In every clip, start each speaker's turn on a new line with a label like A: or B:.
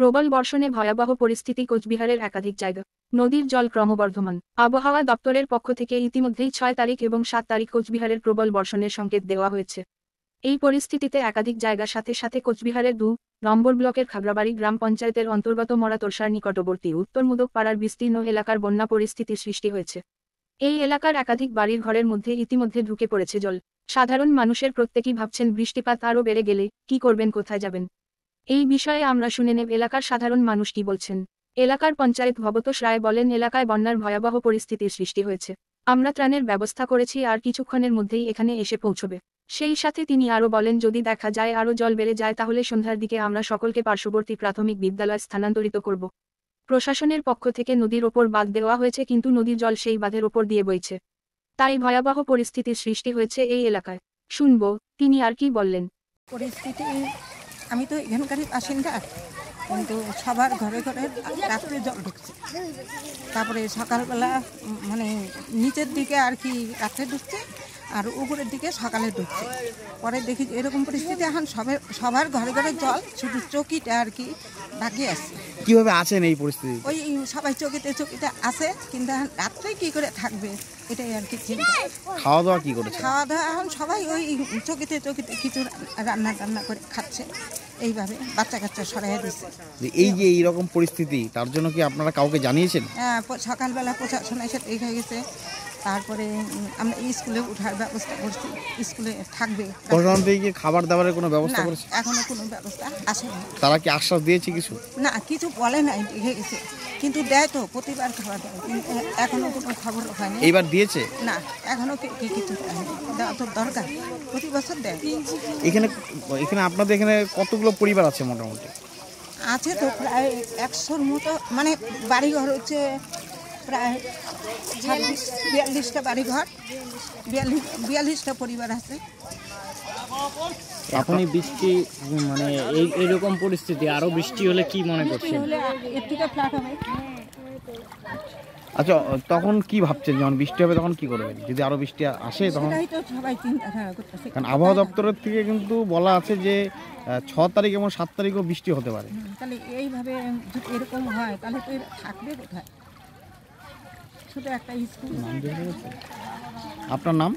A: প্রবল বর্ষণে ভয়াবহ পরিস্থিতি কোচবিহারের একাধিক জায়গা। নদীর জল ক্রমবর্ধমান। আবহাওয়া দপ্তরের পক্ষ থেকে ইতিমধ্যেই 6 তারিখ এবং 7 তারিখ কোচবিহারের প্রবল বর্ষণের সংকেত দেওয়া হয়েছে। এই পরিস্থিতিতে একাধিক জায়গার সাথে সাথে কোচবিহারের 2 নম্বর ব্লকের খাগড়াবাড়ি গ্রাম পঞ্চায়েতের অন্তর্গত মরাতরসার নিকটবর্তী উত্তর মুদকপাড়ার বিস্তীর্ণ এলাকার বন্যা পরিস্থিতির সৃষ্টি হয়েছে। এই এলাকার একাধিক বাড়ির ঘরের মধ্যে ইতিমধ্যে ঢুকে পড়েছে জল। সাধারণ মানুষের প্রত্যেকেই ভাবছেন বৃষ্টিপাত আরও বেড়ে গেলে কি করবেন, কোথায় যাবেন। এই বিষয়ে আমরা শুনে নেব এলাকার সাধারণ মানুষ কি বলছেন। এলাকার পঞ্চায়েত ভবতোষ রায় বলেন, এলাকায় বন্যার ভয়াবহ পরিস্থিতির সৃষ্টি হয়েছে। আমরা ত্রাণের ব্যবস্থা করেছি, আর কিছুক্ষণের মধ্যেই এখানে এসে পৌঁছবে। সেই সাথে তিনি আরও বলেন, যদি দেখা যায় আরও জল বেড়ে যায় তাহলে সন্ধ্যার দিকে আমরা সকলকে পার্শ্ববর্তী প্রাথমিক বিদ্যালয়ে স্থানান্তরিত করব। প্রশাসনের পক্ষ থেকে নদীর ওপর বাঁধ দেওয়া হয়েছে, কিন্তু নদীর জল সেই বাঁধের ওপর দিয়ে বইছে। তাই ভয়াবহ পরিস্থিতির সৃষ্টি হয়েছে এই এলাকায়। শুনবো তিনি আর কি বললেন।
B: পরিস্থিতি, আমি তো এখানকারই বাসিন্দা, কিন্তু সবার ঘরে ঘরে রাত্রে জল ঢুকছে। তারপরে সকালবেলা মানে নিচের দিকে আর কি রাত্রে ঢুকছে, আর উপরের দিকে সকালে ঢুকছে। পরে দেখি এরকম পরিস্থিতি, এখন সবার ঘরে ঘরে জল, শুধু চকিটা আর কি বাকি আছে।
C: কিভাবে আছেন এই পরিস্থিতি?
B: ওই সবাই চকিতে আছে, কিন্তু রাত্রে কি করে থাকবে এটাই আর কি চিন্তা।
C: খাওয়া দাওয়া কি করেছে?
B: খাওয়া দাওয়া এখন সবাই ওই চকিতে কিছু রান্না করে খাচ্ছে, এইভাবে বাচ্চা কাচ্চা সরাই দিচ্ছে।
C: এই যে এইরকম পরিস্থিতি, তার জন্য কি আপনারা কাউকে জানিয়েছেন?
B: হ্যাঁ, সকালবেলা প্রশাসন এসে দেখে গেছে। তারপরে আমরা স্কুলে উঠার ব্যবস্থা করছি, স্কুলে থাকবে।
C: প্রশাসন থেকে খাবার দাবারের কোনো ব্যবস্থা করেছে?
B: এখনো কোনো ব্যবস্থা আসেনি।
C: তারা কি আশ্বাস দিয়েছে কিছু?
B: না, কিছু বলে নাই, দেখে গেছে। কিন্তু দেয় তো, প্রতিবার খাবার দেয়, কিন্তু এখনো কোনো খবর হয়নি।
C: এইবার দিয়েছে?
B: না, এখনো কিছু দেওয়া তো দরকার, প্রতি বছর দেয়।
C: এখানে আপনাদের এখানে কতগুলো পরিবার আছে মোটামুটি?
B: আছে তো প্রায় 100-র মতো, মানে বাড়িঘর হচ্ছে প্রায় 42টা বাড়িঘর, 42টা পরিবার আছে।
D: এখনই বৃষ্টি, মানে এইরকম পরিস্থিতি আরো বৃষ্টি হলে কি মনে করছেন?
B: এর থেকে ফ্ল্যাট হবে।
C: আচ্ছা, তখন কি ভাবছেন যখন বৃষ্টি হবে তখন কি করবেন যদি আরো বৃষ্টি আসে? তখন
B: তো সবাই চিন্তা করতেছে,
C: কারণ আবহাওয়া দপ্তরের থেকে কিন্তু বলা আছে যে 6 তারিখ এবং 7 তারিখও বৃষ্টি হতে পারে।
B: তাহলে এইভাবে যদি এরকম হয় তাহলে তো থাকবে কোথায়? শুধু একটা স্কুল।
C: আপনার নাম?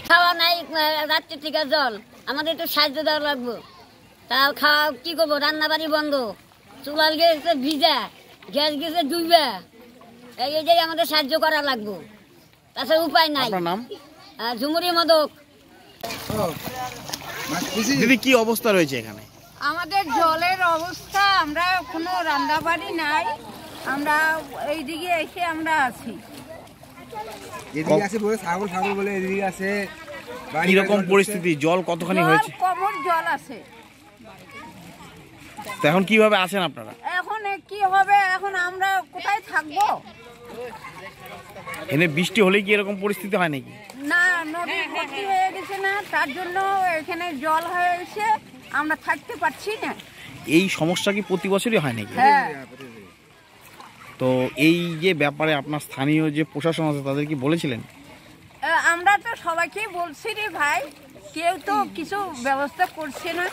E: খাওয়া নাই, রাত্রি থেকে জল, আমাদের একটু সাহায্য দেওয়া লাগবে। তাও খাওয়া কি করবো, রান্না বাড়ি বন্ধ, চুলাল গেছে ভিজা, গ্যাস গেছে ডুইবা, এইটাই আমাদের সাহায্য করা লাগবে, তাছাড়া উপায় নাই।
C: আপনার নাম?
E: ঝুমুরি মদক।
C: দিদি, কি অবস্থা রয়েছে এখানে?
F: আমাদের জলের অবস্থা, আমরা কোনো রান্না বাড়ি নাই, আমরা এইদিকে এসে আমরা আছি।
G: এদিকে আছে বলে ছাগল বলে এদিকে আছে।
C: কিরকম পরিস্থিতি, জল কতখানি হয়েছে?
F: কোমর জল আছে।
C: তো এখন কিভাবে আছেন আপনারা?
F: এখন কি হবে, এখন আমরা কোথায় থাকবো?
C: এখানে বৃষ্টি হলে কি এরকম পরিস্থিতি হয় নাকি?
F: না, নদী ভর্তি হয়ে গেছে না, তার জন্য এখানে জল হয়ে এসে আমরা থাকতে পারছি না।
C: এই সমস্যা কি প্রতি বছরই হয় নাকি?
F: হ্যাঁ।
C: তো এই যে ব্যাপারে আপনার স্থানীয় যে প্রশাসন আছে তাদের কি বলেছিলেন?
F: আমরা তো সবাইকে বলছি রে ভাই, কেউ তো কিছু ব্যবস্থা করছে না।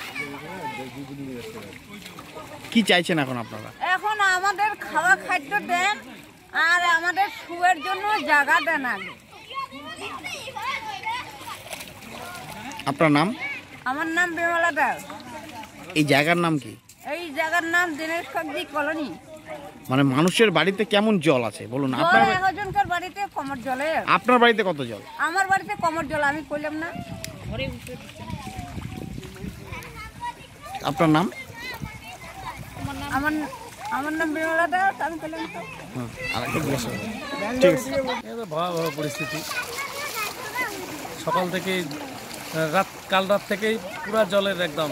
C: কি চাইছেন এখন আপনারা?
F: এখন আমাদের খাওয়া খাদ্য দেন, আর আমাদের শুয়ের জন্য জায়গা দেন আগে।
C: আপনার নাম?
F: আমার নাম বিমলা দাস।
C: এই জায়গার নাম কি?
F: এই জায়গার নাম দিনেশ কাকদি কলোনি।
C: মানে মানুষের বাড়িতে কেমন জল আছে বলুন? আপনার
F: একজনকার বাড়িতে কমর জলে।
C: আপনার বাড়িতে কত জল?
F: আমার বাড়িতে কমর জল, আমি কইলাম না।
C: আপনার নাম?
F: আমার নাম বিমলা দাস, আমি কইলাম তো।
H: ভয়াবহ পরিস্থিতি, সকাল থেকে কাল রাত থেকেই পুরা জলের একদম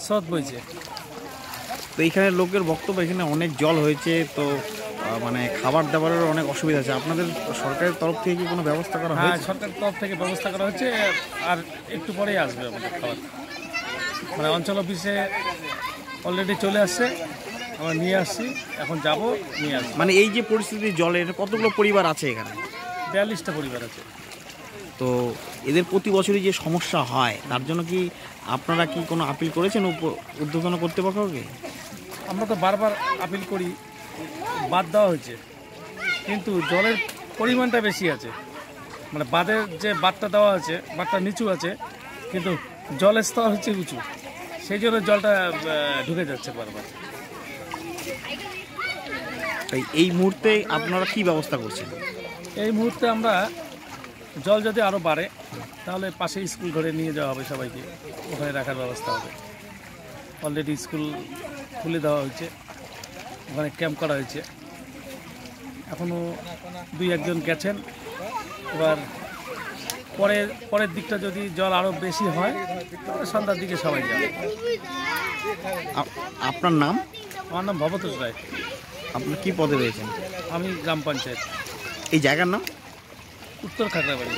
H: স্রোত বইছে।
C: তো এইখানে লোকের বক্তব্য এখানে অনেক জল হয়েছে, তো মানে খাবার দাবারের অনেক অসুবিধা আছে। আপনাদের সরকারের তরফ থেকে কি কোনো ব্যবস্থা করা হয়েছে?
H: হ্যাঁ, সরকারের তরফ থেকে ব্যবস্থা করা হচ্ছে, আর একটু পরেই আসবে আমাদের খাবার। মানে অঞ্চল অফিসে অলরেডি চলে আসছে, আমরা নিয়ে আসছি, এখন যাব নিয়ে আসছি।
C: মানে এই যে পরিস্থিতি জলের, কতগুলো পরিবার আছে এখানে?
H: 42টা পরিবার আছে।
C: তো এদের প্রতি বছরই যে সমস্যা হয় তার জন্য কি আপনারা কি কোনো আপিল করেছেন ঊর্ধ্বতন কর্তৃপক্ষকে?
H: আমরা তো বারবার আপিল করি, বাদ দেওয়া হয়েছে, কিন্তু জলের পরিমাণটা বেশি আছে। মানে বাঁধের যে বাঁধটা দেওয়া আছে, বাঁধটা নিচু আছে, কিন্তু জলের স্তর হচ্ছে উঁচু, সেই জন্য জলটা ঢুকে যাচ্ছে বারবার।
C: তাই এই মুহূর্তে আপনারা কি ব্যবস্থা করছেন?
H: এই মুহূর্তে আমরা জল যদি আরও বাড়ে তাহলে পাশে স্কুল ঘরে নিয়ে যাওয়া হবে, সবাইকে ওখানে রাখার ব্যবস্থা হবে। অলরেডি স্কুল খুলে দেওয়া হয়েছে, ওখানে ক্যাম্প করা হয়েছে, এখনও 2-1 জন গেছেন। এবার পরের দিকটা যদি জল আরও বেশি হয় তাহলে সন্ধ্যার দিকে সবাই যাবে।
C: আপনার নাম?
H: আমার নাম ভবতোষ রায়।
C: আপনি কি পদে রয়েছেন?
H: আমি গ্রাম পঞ্চায়েত।
C: এই জায়গার নাম?
H: উত্তর খাগড়াবাড়ি।